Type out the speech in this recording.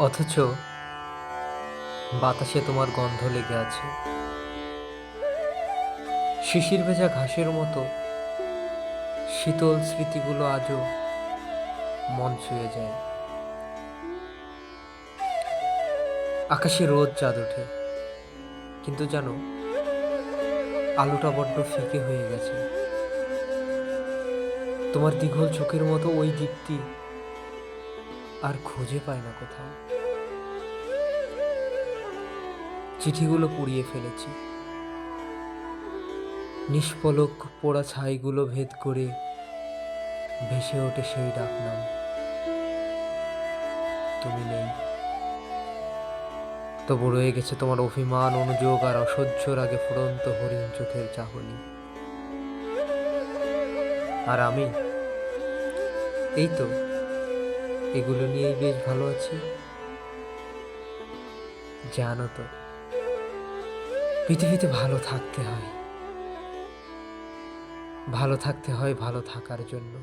অথচ বাতাসে তোমার গন্ধ লেগে আছে, শিশির ভেজা ঘাসের মতো শীতল স্মৃতিগুলো আজও মন ছুঁয়ে যায়। আকাশে রোদ চাঁদ ওঠে, কিন্তু জানো, আলোটা বড্ড ফিকে হয়ে গেছে। তোমার দীঘল চোখের মতো ওই দীপ্তি আর খুঁজে পায় না কোথাও। চিঠিগুলো পুড়িয়ে ফেলেছি, নিষ্পলক পোড়া ছাইগুলো ভেদ করে ভেসে ওঠে সেই ডাকনাম, তুমি নেই। তবু রয়ে গেছে তোমার অভিমান, অনুযোগ আর অসহ্য রাগে ফুরন্ত হরিণ চোখের চাহনি। আর আমি এই তো এগুলো নিয়েই বেশ ভালো আছি। জানো তো, পৃথিবীতে ভালো থাকতে হয়, ভালো থাকতে হয় ভালো থাকার জন্য।